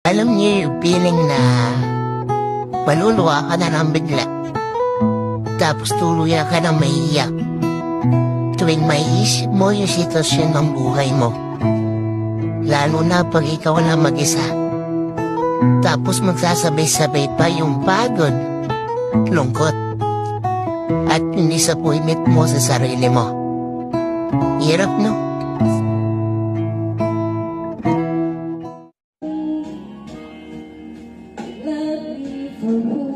Alam niyo yung feeling na maluluwa ka na ng bigla. Tapos tuluyan ka na maiiyak. Tuwing maiisip mo yung sitwasyon ng buhay mo. Lalo na pag ikaw na mag-isa. Tapos magsasabay-sabay pa yung pagod, lungkot, at yung disappointment mo sa sarili mo. Hirap, no? Love me for who